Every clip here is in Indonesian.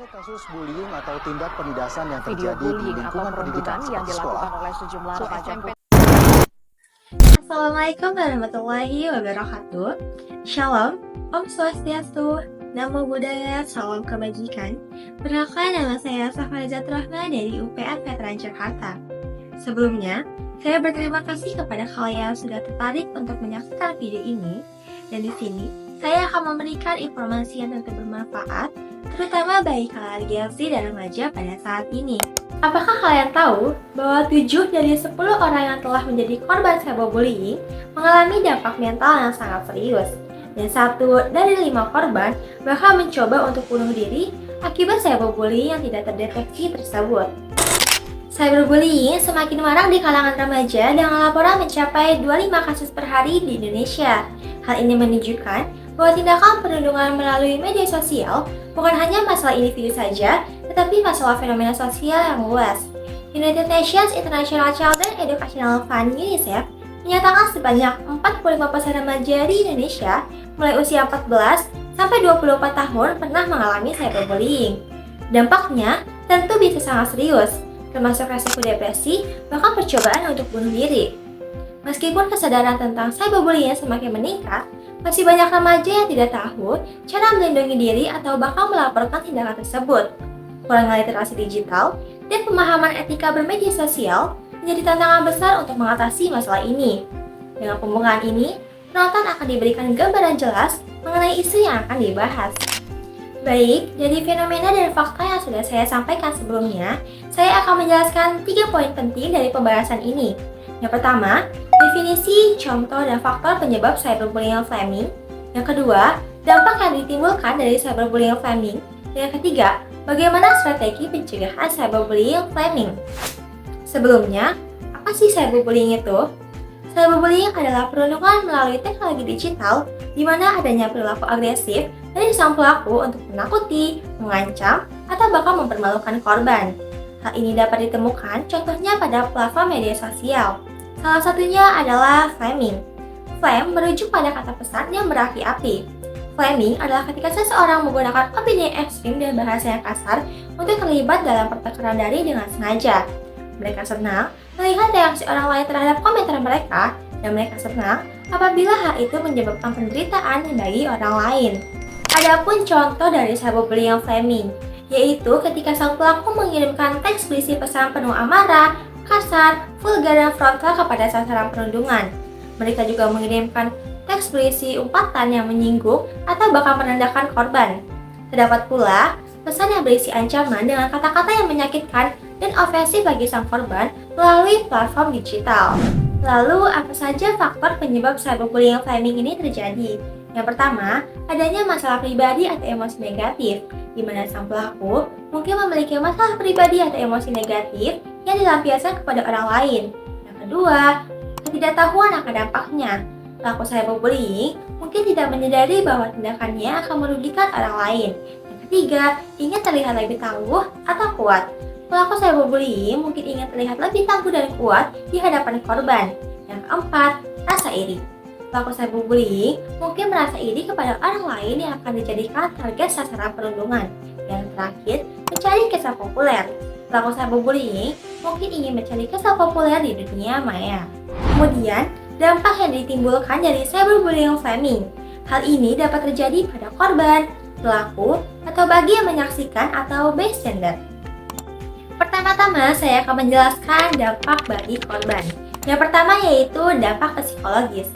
Terkait kasus bullying atau tindak penindasan yang Video terjadi di bullying atau lingkungan pendidikan perundungan yang seperti sekolah, dilakukan oleh sejumlah remaja SMP. Assalamualaikum warahmatullahi wabarakatuh. Shalom, Om Swastiastu, Namo Buddhaya, Salam Kebajikan. Perkenalkan, nama saya Safariza Rahma dari UPN Veteran Jakarta. Sebelumnya, saya berterima kasih kepada kalian yang sudah tertarik untuk menyaksikan video ini. Dan di sini, saya akan memberikan informasi yang tentu bermanfaat, terutama bagi kalangan Gen Z dan remaja pada saat ini. Apakah kalian tahu bahwa 7 dari 10 orang yang telah menjadi korban cyberbullying mengalami dampak mental yang sangat serius? Dan 1 dari 5 korban bahkan mencoba untuk bunuh diri akibat cyberbullying yang tidak terdeteksi tersebut. Cyberbullying semakin marak di kalangan remaja dengan laporan mencapai 25 kasus per hari di Indonesia. Hal ini menunjukkan bahwa tindakan perundungan melalui media sosial bukan hanya masalah individu saja, tetapi masalah fenomena sosial yang luas. United Nations International Children Educational Fund (UNICEF) menyatakan sebanyak 45% remaja di Indonesia mulai usia 14 sampai 24 tahun pernah mengalami cyberbullying. Dampaknya tentu bisa sangat serius, termasuk resiko depresi, bahkan percobaan untuk bunuh diri. Meskipun kesadaran tentang cyberbullying semakin meningkat, masih banyak remaja yang tidak tahu cara melindungi diri atau bahkan melaporkan tindakan tersebut. Kurangnya literasi digital dan pemahaman etika bermedia sosial menjadi tantangan besar untuk mengatasi masalah ini. Dengan pembukaan ini, penonton akan diberikan gambaran jelas mengenai isu yang akan dibahas. Baik, dari fenomena dan fakta yang sudah saya sampaikan sebelumnya, saya akan menjelaskan 3 poin penting dari pembahasan ini. Yang pertama, definisi, contoh, dan faktor penyebab cyberbullying flaming. Yang kedua, dampak yang ditimbulkan dari cyberbullying flaming. Dan yang ketiga, bagaimana strategi pencegahan cyberbullying flaming. Sebelumnya, apa sih cyberbullying itu? Cyberbullying adalah perundungan melalui teknologi digital di mana adanya perilaku agresif dari sang pelaku untuk menakuti, mengancam, atau bahkan mempermalukan korban. Hal ini dapat ditemukan contohnya pada platform media sosial. Salah satunya adalah flaming. Flame merujuk pada kata pesan yang berapi-api. Flaming adalah ketika seseorang menggunakan opini ekstrim dan bahasa yang kasar untuk terlibat dalam pertengkaran daring dengan sengaja. Mereka senang melihat reaksi orang lain terhadap komentar mereka, dan mereka senang apabila hal itu menyebabkan penderitaan bagi orang lain. Adapun contoh dari cyberbullying flaming, yaitu ketika sang pelaku mengirimkan teks berisi pesan penuh amarah, kasar, vulgar, dan frontal kepada sasaran perundungan. Mereka juga mengirimkan teks berisi umpatan yang menyinggung atau bahkan merendahkan korban. Terdapat pula pesan yang berisi ancaman dengan kata-kata yang menyakitkan dan ofensif bagi sang korban melalui platform digital. Lalu, apa saja faktor penyebab cyberbullying flaming ini terjadi? Yang pertama, adanya masalah pribadi atau emosi negatif, di mana sang pelaku mungkin memiliki masalah pribadi atau emosi negatif yang dilampiaskan kepada orang lain. Yang kedua, ketidaktahuan akan dampaknya. Pelaku cyberbullying mungkin tidak menyadari bahwa tindakannya akan merugikan orang lain. Yang ketiga, ingin terlihat lebih tangguh atau kuat. Pelaku cyberbullying mungkin ingin terlihat lebih tangguh dan kuat di hadapan korban. Yang keempat, rasa iri. Pelaku cyberbullying mungkin merasa iri kepada orang lain yang akan dijadikan target sasaran perundungan. Yang terakhir, mencari kesan populer. Pelaku cyberbullying mungkin ingin mencari kesan populer di dunia maya. Kemudian, dampak yang ditimbulkan dari cyberbullying flaming. Hal ini dapat terjadi pada korban, pelaku, atau bagi yang menyaksikan atau bystander. Pertama-tama, saya akan menjelaskan dampak bagi korban. Yang pertama yaitu dampak psikologis.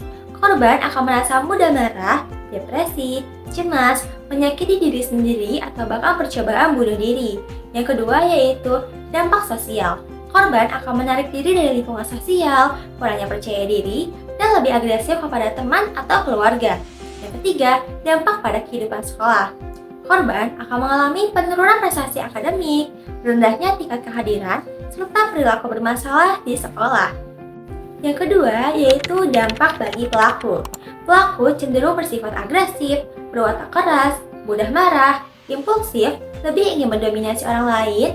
Korban akan merasa mudah marah, depresi, cemas, menyakiti diri sendiri, atau bahkan percobaan bunuh diri. Yang kedua yaitu dampak sosial. Korban akan menarik diri dari lingkungan sosial, kurangnya percaya diri, dan lebih agresif kepada teman atau keluarga. Yang ketiga, dampak pada kehidupan sekolah. Korban akan mengalami penurunan prestasi akademik, rendahnya tingkat kehadiran, serta perilaku bermasalah di sekolah. Yang kedua yaitu dampak bagi pelaku. Pelaku cenderung bersifat agresif, berwatak keras, mudah marah, impulsif, lebih ingin mendominasi orang lain,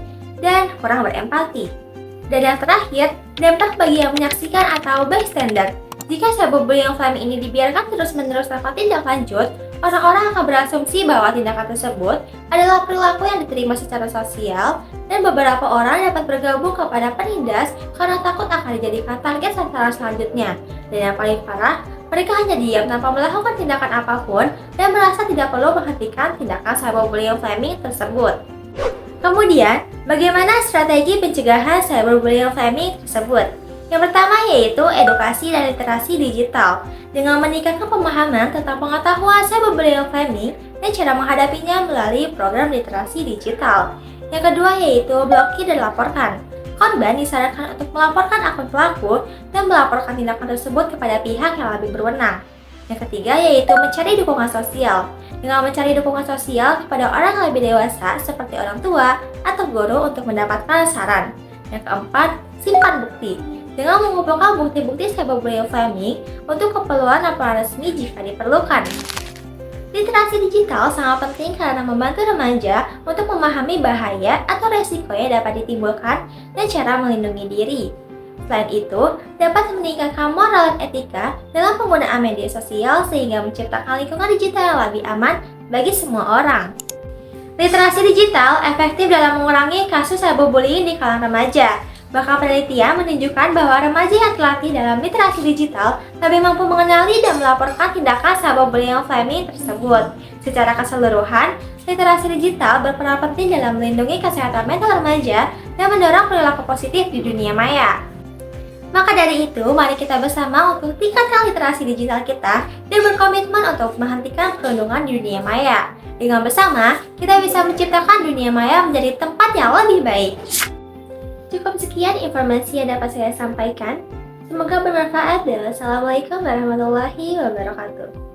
dan kurang berempati. Dan yang terakhir, dampak bagi yang menyaksikan atau bystander. Jika cyberbullying flaming ini dibiarkan terus-menerus tanpa tindak lanjut, orang-orang akan berasumsi bahwa tindakan tersebut adalah perilaku yang diterima secara sosial, dan beberapa orang dapat bergabung kepada penindas karena takut akan dijadikan target sasaran selanjutnya. Dan yang paling parah, mereka hanya diam tanpa melakukan tindakan apapun dan merasa tidak perlu menghentikan tindakan cyberbullying flaming tersebut. Kemudian, bagaimana strategi pencegahan cyberbullying flaming tersebut? Yang pertama yaitu edukasi dan literasi digital, dengan meningkatkan pemahaman tentang pengetahuan cyberbullying flaming dan cara menghadapinya melalui program literasi digital. Yang kedua yaitu blokir dan laporkan. Korban disarankan untuk melaporkan akun pelaku dan melaporkan tindakan tersebut kepada pihak yang lebih berwenang. Yang ketiga yaitu mencari dukungan sosial. Dengan mencari dukungan sosial kepada orang yang lebih dewasa seperti orang tua atau guru untuk mendapatkan saran. Yang keempat, simpan bukti. Dengan mengumpulkan bukti-bukti cyberbullying flaming untuk keperluan laporan resmi jika diperlukan. Literasi digital sangat penting karena membantu remaja untuk memahami bahaya atau resiko yang dapat ditimbulkan dan cara melindungi diri. Selain itu, dapat meningkatkan moral dan etika dalam penggunaan media sosial sehingga menciptakan lingkungan digital yang lebih aman bagi semua orang. Literasi digital efektif dalam mengurangi kasus cyberbullying di kalangan remaja. Bahkan penelitian menunjukkan bahwa remaja yang terlatih dalam literasi digital lebih mampu mengenali dan melaporkan tindakan cyberbullying flaming tersebut. Secara keseluruhan, literasi digital berperan penting dalam melindungi kesehatan mental remaja dan mendorong perilaku positif di dunia maya. Maka dari itu, mari kita bersama untuk tingkatkan literasi digital kita dan berkomitmen untuk menghentikan perundungan di dunia maya. Dengan bersama, kita bisa menciptakan dunia maya menjadi tempat yang lebih baik. Cukup sekian informasi yang dapat saya sampaikan. Semoga bermanfaat dan wassalamualaikum warahmatullahi wabarakatuh.